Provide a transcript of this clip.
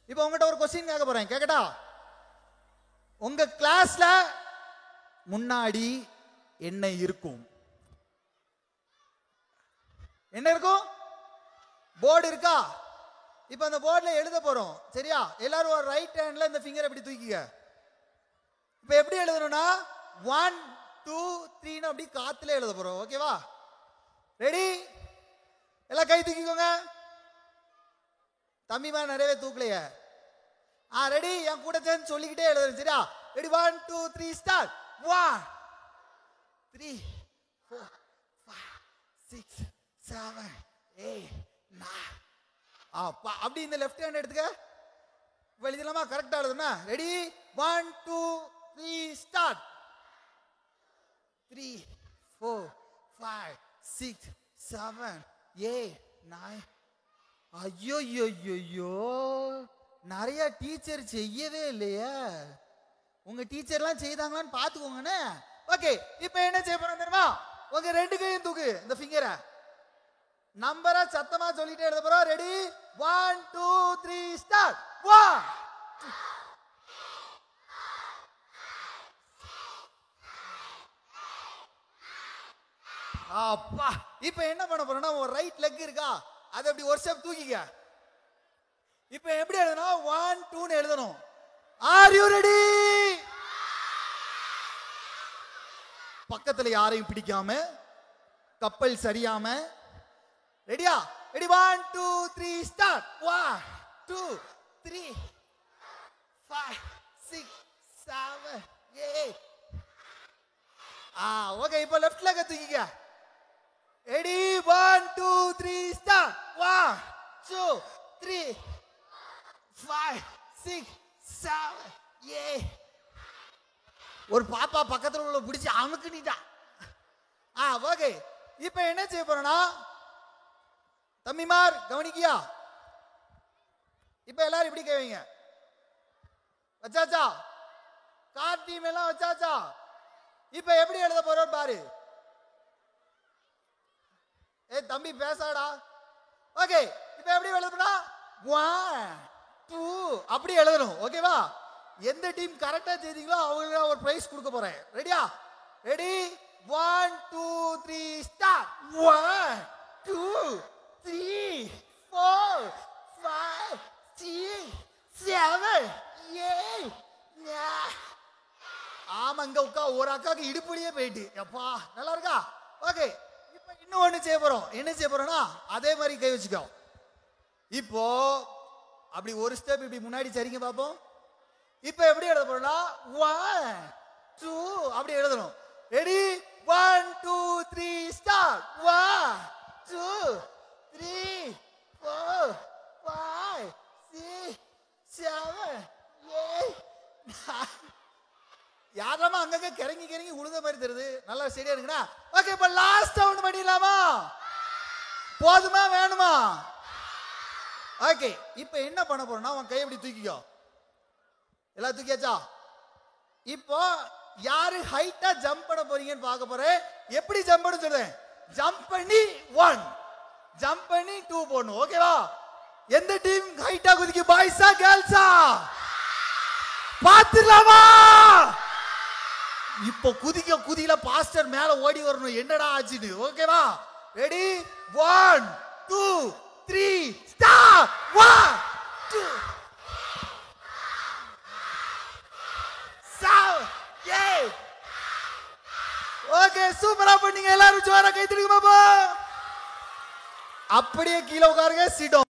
இப்போ உங்ககிட்ட ஒரு கொஸ்டின் கேட்க போறேன், கேக்கட்டா? உங்க கிளாஸ்ல முன்னாடி என்ன இருக்கும்? என்ன இருக்கும்? போர்டு இருக்கா? இப்ப அந்த போர்டுல எழுத போறோம், சரியா? எல்லாரும் ஒரு ரைட் ஹேண்ட்ல இந்த ஃபிங்கர் எப்படி தூக்கிக்க. இப்ப எப்படி எழுதணும்னா 1 2 3 அப்படி காத்துல எழுத போறோம், ஓகேவா? ரெடி? எல்லாம் கை தூக்கிக்கோங்க. தம்பிமா நிறையவே தூக்கலையே. ரெடி? என் கூட சேர்ந்து சொல்லிக்கிட்டே எழுதுறேன், சரியா? ரெடி? 1 2 3 ஸ்டார்ட். 1 3 4 5 6 7 8 9. அப்படி இந்த லெஃப்ட் ஹேண்ட் எடுத்துக்க. எழுதலாமா? கரெக்டா எழுதுனா? ரெடி? 1 2 3 ஸ்டார்ட். 3 4 5 6 7 8 9. ஐயோ, நிறைய டீச்சர் செய்யவே இல்லையா? உங்க டீச்சர்லாம் செய்தாங்களான்னு பாத்துக்கோங்கன்னு. ஓகே, இப்போ என்ன செய்ய போறோம் தெரியுமா? உங்க ரெண்டு கையும் தூக்கு இந்த ஃபிங்கரை. நம்பரை சத்தமா சொல்லிட்டே எழுத போறோம். ரெடி? 1 2 3 ஸ்டார்ட். 1 அப்பா. இப்போ என்ன பண்ண போறோம்னா, ஒரு ரைட் லெக் இருக்கா, அதை அப்படி ஒரு ஸ்டெப் தூக்கிக்க. இப்போ எப்படி எழுதணும்? 1 2 எழுதணும். Are you ready? பக்கத்துல யாரையும் பிடிக்காம, கப்பல் சரியாம. ரெடியா? ரெடி? 1 2 3 ஸ்டார்ட். 1 2 3 5 6 7 8. ஓகே, இப்போ லெஃப்ட் லெக் தூக்கிக்க. ரெடி? 1 2 3 ஸ்டார்ட். 1 2 3 5 6 7 8. ஒரு பாப்பா பக்கத்துல உள்ள பிடிச்சி அமுக்குனிட்டா. ஓகே, இப்போ என்ன செய்ய போறோம்னா, தம்பிமார் கவனிக்கியா? இப்போ எல்லாரும் இப்படி கேவீங்க. வச்சாச்சா? கார் டீம் எல்லாம் வச்சாச்சா? இப்போ எப்படி எழுத போறோம் பாரு. தம்பி பேசாடா. ஓகே, இப்போ எப்படி எழுதணும்னா 1 2 அப்படி எழுதணும், ஓகேவா? எந்த டீம் கரெக்டா செய்தீங்களோ அவங்களுக்கு ஒரு பிரைஸ் கொடுக்க போறேன். ரெடியா? ரெடி? 1 2 3 ஸ்டார்ட். 1 2 3 4 5 6 7 8 9. ஆமா, இங்க உட்கா ஒரு அக்காக்கு இடுப்புடியே போயிட்டு. எப்பா, நல்லா இருக்கா? ஓகே, இப்போ இன்னும் ஒண்ணு செய்ய போறோம். என்ன செய்ய போறோம்னா, அதே மாதிரி கை வச்சுக்கோ. இப்போ அப்படி ஒரு ஸ்டெப் இப்படி முன்னாடி சரிங்க பாப்போம். இப்போ எப்படி எழுத போறோம்னா 1 2 அப்படி எழுதணும். ரெடி? 1 2 3 ஸ்டார்ட். 1 2 3 4 5 6 7 8 9. யாராமா அங்கங்க கிறங்கி உழுத மாதிரி தெரியுது? நல்லா சரியா இருக்குண்ணா. ஓகே, இப்போ லாஸ்ட் ரவுண்ட் பண்ணிடலாமா? போதுமா வேணுமா? ஓகே, இப்போ என்ன பண்ண போறோம்னா, உன் கையை இப்படி தூக்கிக்கோ. எல்லாம் தூக்கியாச்சா? இப்போ யாரு ஹைட்டா ஜம்ப் பண்ண போறீங்கன்னு பார்க்க போறேன். எப்படி ஜம்ப் பண்ண சொல்றேன். ஜம்ப் பண்ணி 1 ஜம்ப் பண்ணி 2 போடணும், ஓகேவா? எந்த டீம் ஹைட்டா குதிக்கு? பாய்ஸா கேர்ள்ஸா? பாத்துடலாமா? இப்போ குதியில பாஸ்டர் மேல ஓடி வரணும், என்னடா ஆச்சுன்னு, ஓகேவா? ரெடி? 1 2 3 ஸ்டார்ட். 1 2 7 8. ஓகே, சூப்பரா பண்ணீங்க. எல்லாரும் ஜோரா கை தட்டுங்க பாப்பா. அப்படியே கீழே உட்காருங்க. Sit down.